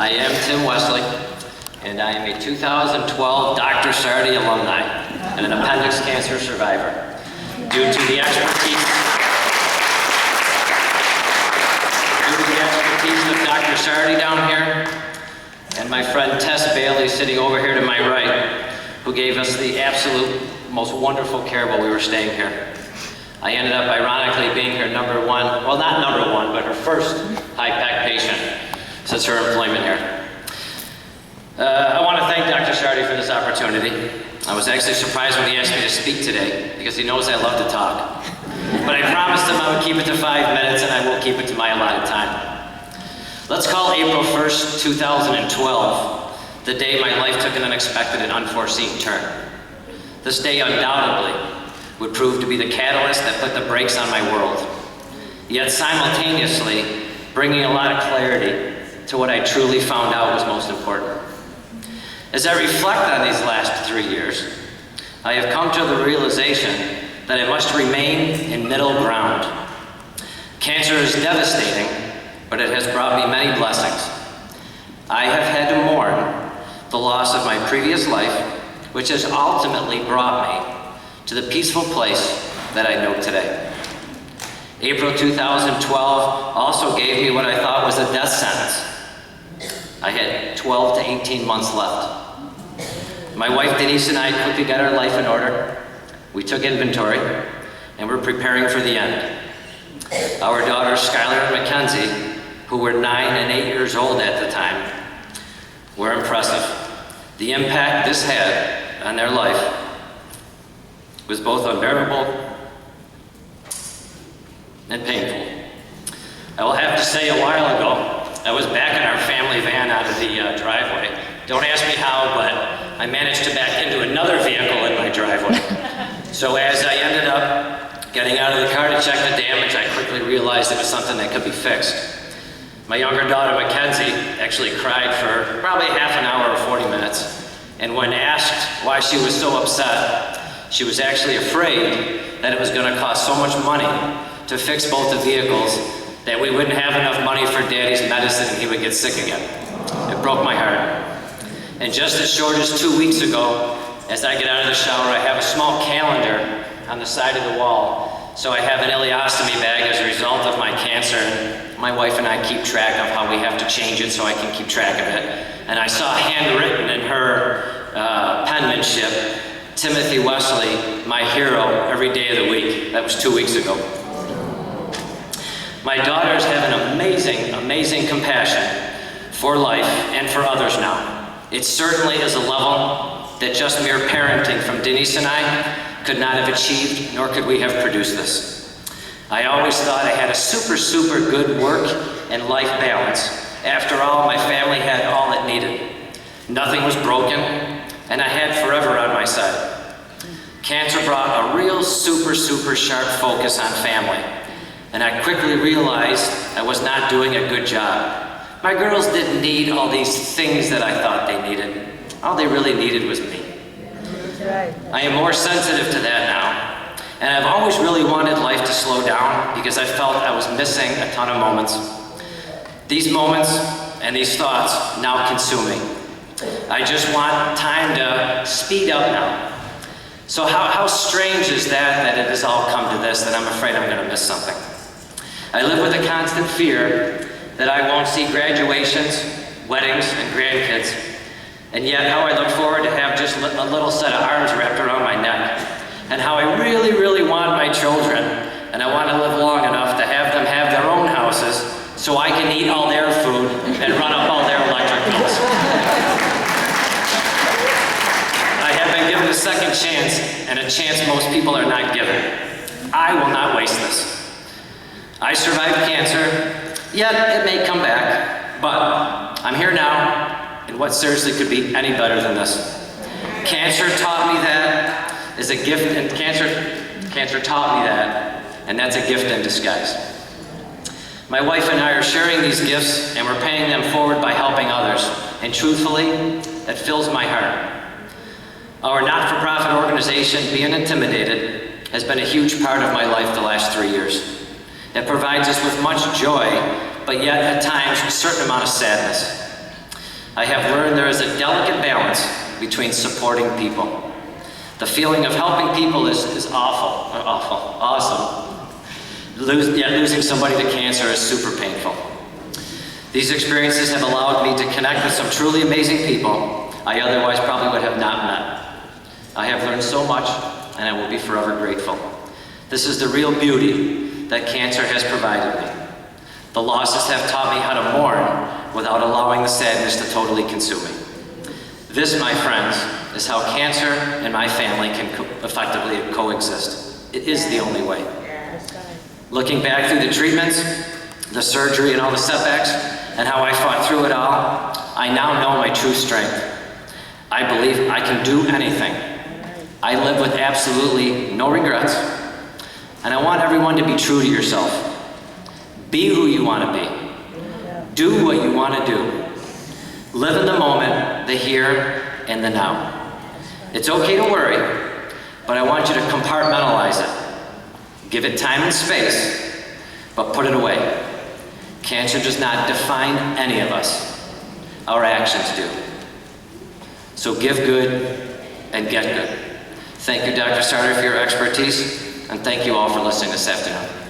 I am Tim Wesley, and I am a 2012 Dr. Sardi alumni and an appendix cancer survivor. Due to the expertise of Dr. Sardi down here, and my friend Tess Bailey sitting over here to my right, who gave us the absolute most wonderful care while we were staying here. I ended up ironically being her number one, well not number one, but her first high-pack patient since her employment here. I want to thank Dr. Sardi for this opportunity. I was actually surprised when he asked me to speak today because he knows I love to talk. But I promised him I would keep it to 5 minutes, and I will keep it to my allotted time. Let's call April 1st, 2012, the day my life took an unexpected and unforeseen turn. This day undoubtedly would prove to be the catalyst that put the brakes on my world, yet simultaneously bringing a lot of clarity to what I truly found out was most important. As I reflect on these last 3 years, I have come to the realization that I must remain in middle ground. Cancer is devastating, but it has brought me many blessings. I have had to mourn the loss of my previous life, which has ultimately brought me to the peaceful place that I know today. April 2012 also gave me what I thought was a death sentence. I had 12 to 18 months left. My wife Denise and I quickly got our life in order. We took inventory, and we're preparing for the end. Our daughters Skylar and Mackenzie, who were 9 and 8 years old at the time, were impressive. The impact this had on their life was both unbearable and painful. I will have to say, a while ago, I was backing our family van out of the driveway. Don't ask me how, but I managed to back into another vehicle in my driveway. So as I ended up getting out of the car to check the damage, I quickly realized it was something that could be fixed. My younger daughter, Mackenzie, actually cried for probably half an hour or 40 minutes. And when asked why she was so upset, she was actually afraid that it was going to cost so much money to fix both the vehicles that we wouldn't have enough money for Daddy's medicine and he would get sick again. It broke my heart. And just as short as 2 weeks ago, as I get out of the shower, I have a small calendar on the side of the wall. So I have an ileostomy bag as a result of my cancer. My wife and I keep track of how we have to change it so I can keep track of it. And I saw handwritten in her penmanship, Timothy Wesley, my hero, every day of the week. That was 2 weeks ago. My daughters have an amazing, amazing compassion for life and for others now. It certainly is a level that just mere parenting from Denise and I could not have achieved, nor could we have produced this. I always thought I had a super, super good work and life balance. After all, my family had all it needed. Nothing was broken, and I had forever on my side. Cancer brought a real super, super sharp focus on family, and I quickly realized I was not doing a good job. My girls didn't need all these things that I thought they needed. All they really needed was me. I am more sensitive to that now, and I've always really wanted life to slow down because I felt I was missing a ton of moments. These moments and these thoughts now consume me. I just want time to speed up now. So how strange is that it has all come to this, that I'm afraid I'm going to miss something. I live with a constant fear that I won't see graduations, weddings, and grandkids, and yet how I look forward to have just a little set of arms wrapped around my neck, and how I really, really want my children, and I want to live long enough to have them have their own houses so I can eat all their food and run up all their electric bills. I have been given a second chance, and a chance most people are not given. I will not waste this. I survived cancer, yet it may come back, but I'm here now, and what seriously could be any better than this? Cancer taught me that is a gift, and cancer taught me that, and that's a gift in disguise. My wife and I are sharing these gifts, and we're paying them forward by helping others, and truthfully, that fills my heart. Our not-for-profit organization, Being Intimidated, has been a huge part of my life the last 3 years. It provides us with much joy, but yet at times a certain amount of sadness. I have learned there is a delicate balance between supporting people. The feeling of helping people is awesome. Losing somebody to cancer is super painful. These experiences have allowed me to connect with some truly amazing people I otherwise probably would have not met. I have learned so much, and I will be forever grateful. This is the real beauty that cancer has provided me. The losses have taught me how to mourn without allowing the sadness to totally consume me. This, my friends, is how cancer and my family can effectively coexist. It is the only way. Looking back through the treatments, the surgery, and all the setbacks, and how I fought through it all, I now know my true strength. I believe I can do anything. I live with absolutely no regrets, and I want everyone to be true to yourself. Be who you want to be. Do what you want to do. Live in the moment, the here and the now. It's okay to worry, but I want you to compartmentalize it. Give it time and space, but put it away. Cancer does not define any of us. Our actions do. So give good and get good. Thank you, Dr. Sartor, for your expertise, and thank you all for listening this afternoon.